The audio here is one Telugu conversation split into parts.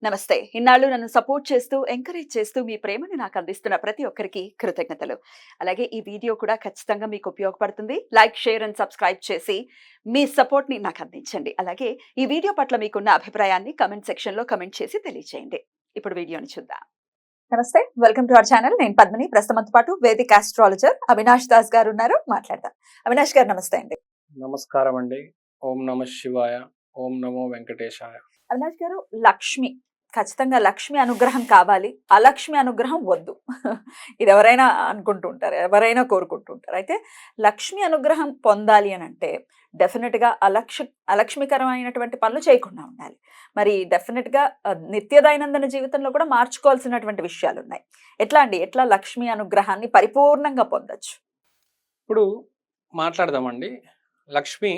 నమస్తే. ఇన్నాళ్ళు నన్ను సపోర్ట్ చేస్తూ, ఎంకరేజ్ చేస్తూ మీ ప్రేమను నాకు అందిస్తున్న ప్రతి ఒక్కరికి కృతజ్ఞతలు. అలాగే ఈ వీడియో కూడా ఖచ్చితంగా మీకు ఉపయోగపడుతుంది. లైక్, షేర్ అండ్ సబ్స్క్రైబ్ చేసి మీ సపోర్ట్‌ని నాకు అందించండి. అలాగే ఈ వీడియో పట్ల మీకున్న అభిప్రాయాన్ని కామెంట్ సెక్షన్‌లో కామెంట్ చేసి తెలియజేయండి. ఇప్పుడు వీడియోని చూద్దాం. నమస్తే. Welcome to our channel. నేను పద్మిని. ప్రస్తుతంతో పాటు వేదిక్ ఆస్ట్రాలజర్ అవినాష్ దాస్ గారు ఉన్నారు. మాట్లాడదాం. అవినాష్ గారు నమస్తే అండి. నమస్కారం అండి. ఓం నమః శివాయ. ఓం నమో వెంకటేశాయ. అవినాష్ గారు, లక్ష్మి ఖచ్చితంగా లక్ష్మి అనుగ్రహం కావాలి, అలక్ష్మి అనుగ్రహం వద్దు. ఇది ఎవరైనా అనుకుంటూ ఉంటారు, ఎవరైనా కోరుకుంటూ ఉంటారు. అయితే లక్ష్మి అనుగ్రహం పొందాలి అని అంటే డెఫినెట్గా అలక్ష్మికరమైనటువంటి పనులు చేయకుండా ఉండాలి. మరి డెఫినెట్గా నిత్య దైనందిన జీవితంలో కూడా మార్చుకోవాల్సినటువంటి విషయాలు ఉన్నాయి. ఎట్లా అండి, ఎట్లా లక్ష్మి అనుగ్రహాన్ని పరిపూర్ణంగా పొందొచ్చు? ఇప్పుడు మాట్లాడదామండి. లక్ష్మి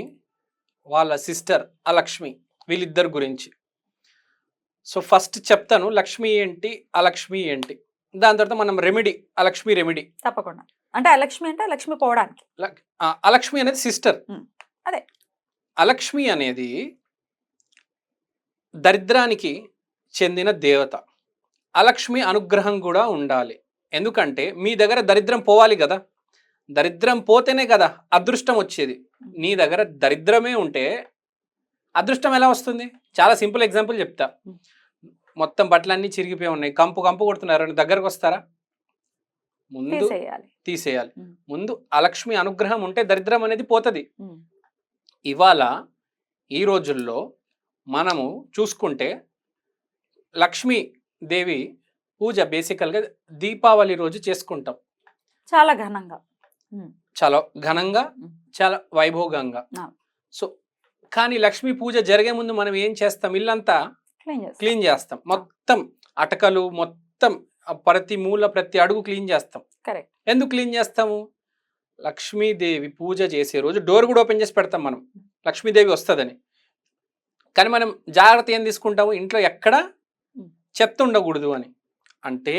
వాళ్ళ సిస్టర్ అలక్ష్మి, వీళ్ళిద్దరు గురించి. సో ఫస్ట్ చెప్తాను లక్ష్మి ఏంటి, అలక్ష్మి ఏంటి. దాని తర్వాత మనం రెమెడీ, అలక్ష్మి రెమెడీ. తప్పకుండా. అంటే అలక్ష్మి అంటే లక్ష్మి పోవడానికి. అలక్ష్మి అనేది సిస్టర్. అదే. అలక్ష్మి అనేది దరిద్రానికి చెందిన దేవత. అలక్ష్మి అనుగ్రహం కూడా ఉండాలి. ఎందుకంటే మీ దగ్గర దరిద్రం పోవాలి కదా, దరిద్రం పోతేనే కదా అదృష్టం వచ్చేది. నీ దగ్గర దరిద్రమే ఉంటే అదృష్టం ఎలా వస్తుంది? చాలా సింపుల్ ఎగ్జాంపుల్ చెప్తా. మొత్తం బట్టలన్నీ చిరిగిపోయి ఉన్నాయి, కంపు కంపు కొడుతున్నారు, దగ్గరకు వస్తారా? ముందు తీసేయాలి. ముందు అలక్ష్మి అనుగ్రహం ఉంటే దరిద్రం అనేది పోతుంది. ఇవాళ ఈ రోజుల్లో మనము చూసుకుంటే లక్ష్మీ దేవి పూజ బేసికల్గా దీపావళి రోజు చేసుకుంటాం. చాలా ఘనంగా, చాలా వైభోగంగా. సో కానీ లక్ష్మీ పూజ జరిగే ముందు మనం ఏం చేస్తాం? ఇల్లంతా క్లీన్ చేస్తాం. మొత్తం అటకలు, మొత్తం ప్రతి మూల, ప్రతి అడుగు క్లీన్ చేస్తాం. ఎందుకు క్లీన్ చేస్తాము? లక్ష్మీదేవి పూజ చేసే రోజు డోర్ కూడా ఓపెన్ చేసి పెడతాం మనం, లక్ష్మీదేవి వస్తుందని. కానీ మనం జాగ్రత్త ఏం తీసుకుంటాము? ఇంట్లో ఎక్కడ చెత్త ఉండకూడదు అని. అంటే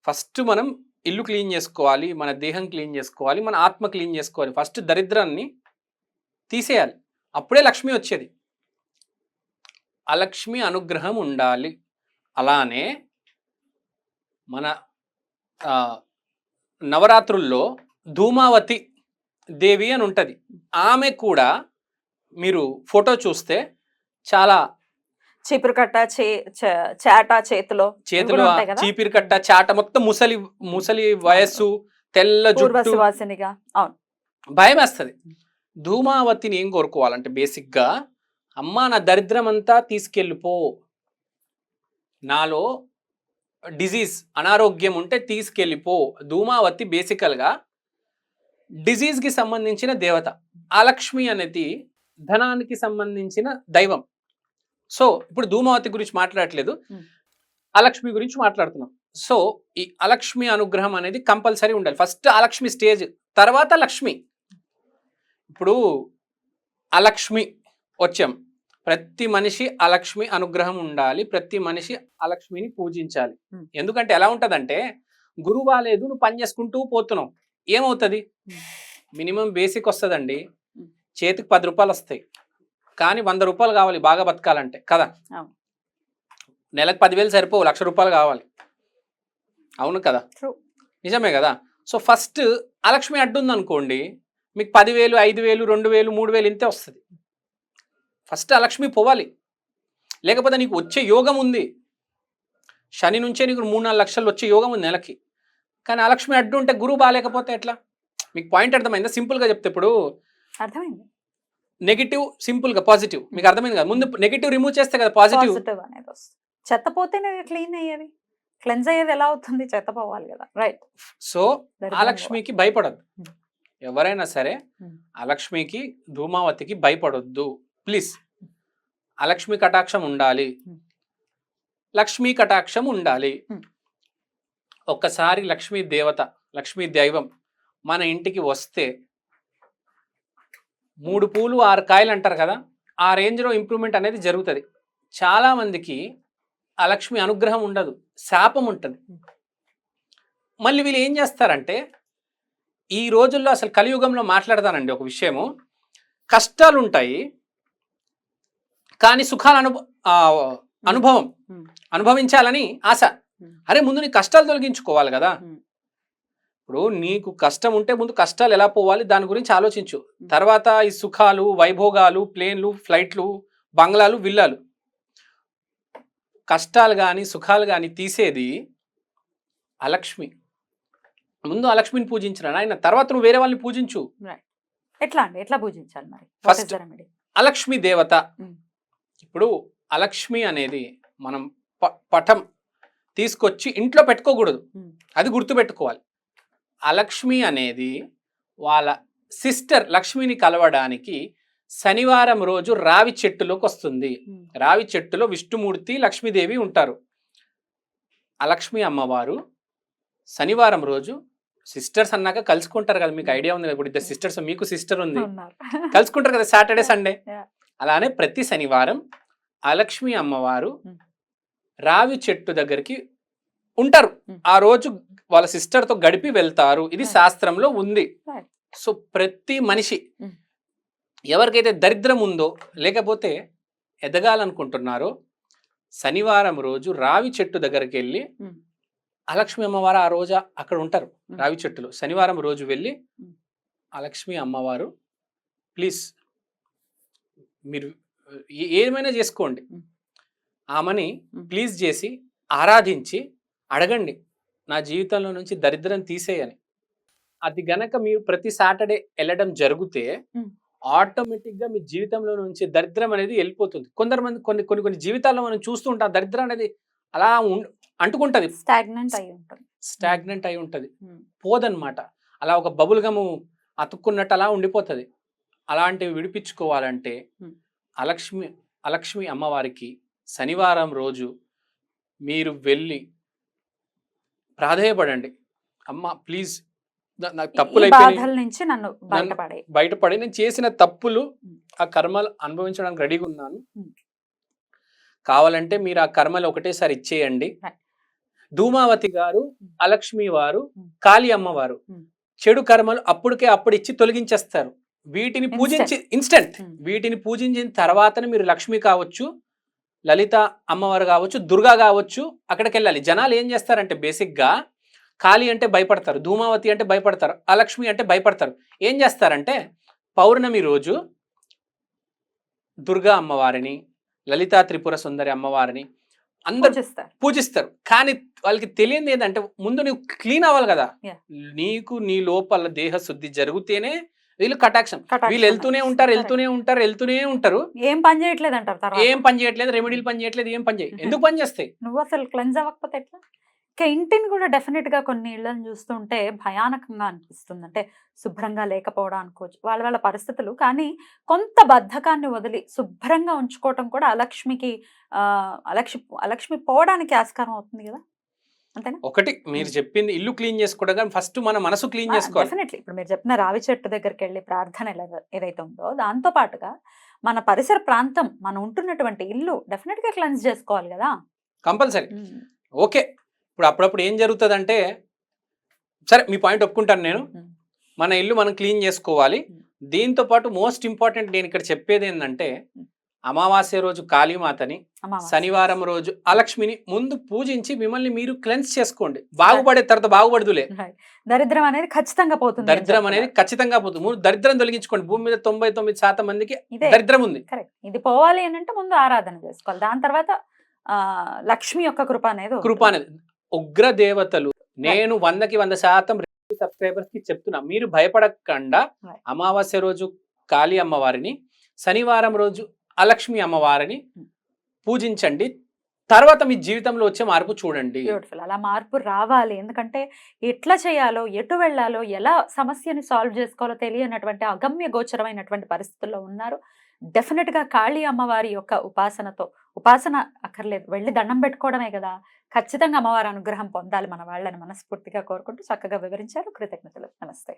ఫస్ట్ మనం ఇల్లు క్లీన్ చేసుకోవాలి, మన దేహం క్లీన్ చేసుకోవాలి, మన ఆత్మ క్లీన్ చేసుకోవాలి. ఫస్ట్ దరిద్రాన్ని తీసేయాలి, అప్పుడే లక్ష్మి వచ్చేది. అలక్ష్మి అనుగ్రహం ఉండాలి. అలానే మన నవరాత్రుల్లో ధూమావతి దేవి అని ఉంటుంది. ఆమె కూడా మీరు ఫోటో చూస్తే చాలా చీపురు కట్ట, చాట చేతిలో చీపిరి కట్ట, చాట, మొత్తం ముసలి వయస్సు, తెల్ల జుట్టు, భయం వేస్తుంది. ధూమావతిని ఏం కోరుకోవాలంటే బేసిక్గా, అమ్మా నా దరిద్రం అంతా తీసుకెళ్ళిపో, నాలో డిజీజ్ అనారోగ్యం ఉంటే తీసుకెళ్ళిపో. ధూమావతి బేసికల్గా డిజీజ్కి సంబంధించిన దేవత. అలక్ష్మి అనేది ధనానికి సంబంధించిన దైవం. సో ఇప్పుడు ధూమావతి గురించి మాట్లాడట్లేదు, అలక్ష్మి గురించి మాట్లాడుతున్నాం. సో ఈ అలక్ష్మి అనుగ్రహం అనేది కంపల్సరీ ఉండాలి. ఫస్ట్ అలక్ష్మి స్టేజ్, తర్వాత లక్ష్మి. ఇప్పుడు అలక్ష్మి వచ్చాం, ప్రతి మనిషి అలక్ష్మి అనుగ్రహం ఉండాలి, ప్రతి మనిషి అలక్ష్మిని పూజించాలి. ఎందుకంటే ఎలా ఉంటుందంటే, గురువు బాలేదు, నువ్వు పని చేసుకుంటూ పోతున్నావు, ఏమవుతుంది? మినిమం బేసిక్ వస్తుందండి, చేతికి 10 రూపాయలు వస్తాయి, కానీ 100 రూపాయలు కావాలి బాగా బతకాలంటే కదా. నెలకు 10,000 సరిపోవు, 1,00,000 రూపాయలు కావాలి. అవును కదా, నిజమే కదా. సో ఫస్ట్ అలక్ష్మి అడ్డుంది అనుకోండి, మీకు 10,000, 5,000, 2,000, 3,000 ఇంతే వస్తుంది. ఫస్ట్ అలక్ష్మి పోవాలి. లేకపోతే నీకు వచ్చే యోగం ఉంది, శని నుంచే నీకు 3-4 లక్షలు వచ్చే యోగం ఉంది నెలకి, కానీ అలక్ష్మి అడ్డు ఉంటే, గురువు బాగాలేకపోతే ఎట్లా? మీకు పాయింట్ అర్థమైందా? సింపుల్గా చెప్తే, ఇప్పుడు అర్థమైంది. నెగిటివ్ సింపుల్గా పాజిటివ్ మీకు అర్థమైంది కదా. ముందు నెగిటివ్ రిమూవ్ చేస్తే కదా పాజిటివ్ అనేది వస్తుంది. చెత్త పోతేనే క్లీన్ అయ్యేది, క్లెన్స్ అయ్యేది ఎలా అవుతుంది? చెత్త పోవాలి కదా, రైట్. సో అలక్ష్మికి భయపడద్దు ఎవరైనా సరే, అలక్ష్మికి ధూమావతికి భయపడొద్దు ప్లీజ్. అలక్ష్మి కటాక్షం ఉండాలి, లక్ష్మీ కటాక్షం ఉండాలి. ఒక్కసారి లక్ష్మీ దేవత, లక్ష్మీ దైవం మన ఇంటికి వస్తే 3 పూలు 6 కాయలు అంటారు కదా, ఆ రేంజ్లో ఇంప్రూవ్మెంట్ అనేది జరుగుతుంది. చాలామందికి ఆ లక్ష్మి అనుగ్రహం ఉండదు, శాపం ఉంటుంది. మళ్ళీ వీళ్ళు ఏం చేస్తారంటే, ఈ రోజుల్లో అసలు కలియుగంలో మాట్లాడతానండి ఒక విషయము, కష్టాలు ఉంటాయి కానీ సుఖాలు అనుభవం, ఉమ్, అనుభవించాలని ఆశ. ఉమ్, అరే ముందు నీ కష్టాలు తొలగించుకోవాలి కదా. ఉమ్, ఇప్పుడు నీకు కష్టం ఉంటే ముందు కష్టాలు ఎలా పోవాలి దాని గురించి ఆలోచించు. ఉమ్. తర్వాత ఈ సుఖాలు, వైభోగాలు, ప్లేన్లు, ఫ్లైట్లు, బంగ్లాలు, విల్లాలు, కష్టాలు కానీ సుఖాలు కానీ తీసేది అలక్ష్మి. ముందు అలక్ష్మిని పూజించిన ఆయన, తర్వాత నువ్వు వేరే వాళ్ళని పూజించు. ఎట్లా అండి, ఎట్లా పూజించాలి మరి? First- remedy. అలక్ష్మి దేవత. ఉమ్. ఇప్పుడు అలక్ష్మి అనేది మనం పటం తీసుకొచ్చి ఇంట్లో పెట్టుకోకూడదు, ఉమ్, అది గుర్తుపెట్టుకోవాలి. అలక్ష్మి అనేది వాళ్ళ సిస్టర్ లక్ష్మిని కలవడానికి శనివారం రోజు రావి చెట్టులోకి వస్తుంది. ఉమ్, రావి చెట్టులో విష్ణుమూర్తి, లక్ష్మీదేవి ఉంటారు. అలక్ష్మి అమ్మవారు శనివారం రోజు, సిస్టర్స్ అన్నాక కలుసుకుంటారు కదా, మీకు ఐడియా ఉంది కదా, ఇప్పుడు ఇద్దరు సిస్టర్స్, మీకు సిస్టర్ ఉంది, ఉన్నారు. కలుసుకుంటారు కదా సాటర్డే సండే. Yeah. అలానే ప్రతి శనివారం అలక్ష్మి అమ్మవారు రావి చెట్టు దగ్గరికి ఉంటారు. ఆ రోజు వాళ్ళ సిస్టర్ తో గడిపి వెళ్తారు. ఇది శాస్త్రంలో ఉంది. Right. సో ప్రతి మనిషి ఎవరికైతే దరిద్రం ఉందో లేకపోతే ఎదగాలనుకుంటున్నారో శనివారం రోజు రావి చెట్టు దగ్గరికి వెళ్ళి, అలక్ష్మి అమ్మవారు ఆ రోజు అక్కడ ఉంటారు రావి చెట్టులో, శనివారం రోజు వెళ్ళి అలక్ష్మి అమ్మవారు ప్లీజ్ మీరు ఏమైనా చేసుకోండి, ఆమెని ప్లీజ్ చేసి ఆరాధించి అడగండి నా జీవితంలో నుంచి దరిద్రం తీసేయని. అది గనక మీరు ప్రతి సాటర్డే వెళ్ళడం జరిగితే ఆటోమేటిక్ గా మీ జీవితంలో నుంచి దరిద్రం అనేది వెళ్ళిపోతుంది. కొందరు కొన్ని జీవితాల్లో మనం చూస్తూ ఉంటాం, దరిద్రం అనేది అలా అంటుకుంటది, స్టాగ్నెంట్ అయి ఉంటది, పోదన్నమాట. అలా ఒక బబుల్ గము అతుక్కున్నట్టు అలా ఉండిపోతుంది. అలాంటివి విడిపించుకోవాలంటే అలక్ష్మి అమ్మవారికి శనివారం రోజు మీరు వెళ్ళి ప్రాధేయపడండి, అమ్మ ప్లీజ్ నాకు తప్పులు నుంచి నన్ను బయటపడి నేను చేసిన తప్పులు ఆ కర్మలు అనుభవించడానికి రెడీగా ఉన్నాను, కావాలంటే మీరు ఆ కర్మలు ఒకటేసారి ఇచ్చేయండి. ధూమావతి గారు, అలక్ష్మి వారు, కాళీ అమ్మవారు చెడు కర్మలు అప్పుడు ఇచ్చి తొలగించేస్తారు. వీటిని పూజించి ఇన్స్టెంట్, వీటిని పూజించిన తర్వాతనే మీరు లక్ష్మి కావచ్చు, లలిత అమ్మవారు కావచ్చు, దుర్గా కావచ్చు అక్కడికి వెళ్ళాలి. జనాలు ఏం చేస్తారంటే బేసిక్ గా కాళీ అంటే భయపడతారు, ధూమావతి అంటే భయపడతారు, అలక్ష్మి అంటే భయపడతారు. ఏం చేస్తారంటే పౌర్ణమి రోజు దుర్గా అమ్మవారిని, లలితా త్రిపుర సుందరి అమ్మవారిని అందరు పూజిస్తారు. కానీ వాళ్ళకి తెలియదు ఏంటంటే ముందు నువ్వు క్లీన్ అవ్వాలి కదా. నీకు నీ లోపల దేహ శుద్ధి జరిగితేనే వీళ్ళు కటాక్షం. వీళ్ళు వెళ్తూనే ఉంటారు, ఏం పని చేయట్లేదు అంటారు, ఏం పని చేయట్లేదు, రెమెడీలు పని చేయట్లేదు, ఏం పని చేయ ఎందుకు పని చేస్తాయి? నువ్వు అసలు క్లెన్స్ అవ్వకపోతే ఎట్లా? ఇంకా ఇంటిని కూడా డెఫినెట్ గా కొన్ని ఇళ్లను చూస్తుంటే భయానకంగా అనిపిస్తుంది. అంటే శుభ్రంగా లేకపోవడం అనుకోవచ్చు, వాళ్ళ పరిస్థితులు. కానీ కొంత బద్ధకాన్ని వదిలి శుభ్రంగా ఉంచుకోవటం కూడా అలక్ష్మి పోవడానికి ఆస్కారం అవుతుంది కదా, అంతేనా? ఒకటి మీరు చెప్పింది ఇల్లు క్లీన్ చేసుకోవడం, ఫస్ట్ మన మనసు క్లీన్ చేసుకోవాలి. డెఫినెట్లీ ఇప్పుడు మీరు చెప్పిన రావి చెట్టు దగ్గరికి వెళ్ళి ప్రార్థన ఏదైతే ఉందో దాంతో పాటుగా మన పరిసర ప్రాంతం, మనం ఉంటున్నటువంటి ఇల్లు డెఫినెట్ గా క్లెన్స్ చేసుకోవాలి కదా, కంపల్సరీ. ఓకే, ఇప్పుడు అప్పుడప్పుడు ఏం జరుగుతుందంటే, సరే మీ పాయింట్ ఒప్పుకుంటాను నేను, మన ఇల్లు మనం క్లీన్ చేసుకోవాలి. దీంతో పాటు మోస్ట్ ఇంపార్టెంట్ నేను ఇక్కడ చెప్పేది ఏంటంటే, అమావాస్య రోజు కాళీమాతని, శనివారం రోజు అలక్ష్మిని ముందు పూజించి మిమ్మల్ని మీరు క్లెన్స్ చేసుకోండి. బాగుపడే తర్వాత బాగుపడదులే, దరిద్రం అనేది ఖచ్చితంగా పోతుంది. ముందు దరిద్రం తొలగించుకోండి. భూమి మీద 99% మందికి దరిద్రం ఉంది. ఇది పోవాలి అని అంటే ముందు ఆరాధన చేసుకోవాలి, దాని తర్వాత లక్ష్మి యొక్క కృప అనేది ఉగ్ర దేవతలు. నేను 100% సబ్స్క్రైబర్స్ కి చెప్తున్నా, మీరు భయపడకుండా అమావాస్య రోజు కాళీ అమ్మవారిని, శనివారం రోజు అలక్ష్మి అమ్మవారిని పూజించండి. తర్వాత మీ జీవితంలో వచ్చే మార్పు చూడండి. బ్యూటిఫుల్. అలా మార్పు రావాలి, ఎందుకంటే ఎట్లా చేయాలో, ఎటు వెళ్ళాలో, ఎలా సమస్యని సాల్వ్ చేసుకోవాలో తెలియనటువంటి అగమ్య గోచరమైనటువంటి పరిస్థితుల్లో ఉన్నారు. డెఫినెట్ గా కాళీ అమ్మవారి యొక్క ఉపాసన అక్కర్లేదు, వెళ్ళి దండం పెట్టుకోవడమే కదా. ఖచ్చితంగా అమ్మవారి అనుగ్రహం పొందాలి మన వాళ్ళని మనస్ఫూర్తిగా కోరుకుంటూ చక్కగా వివరించారు. కృతజ్ఞతలు. నమస్తే.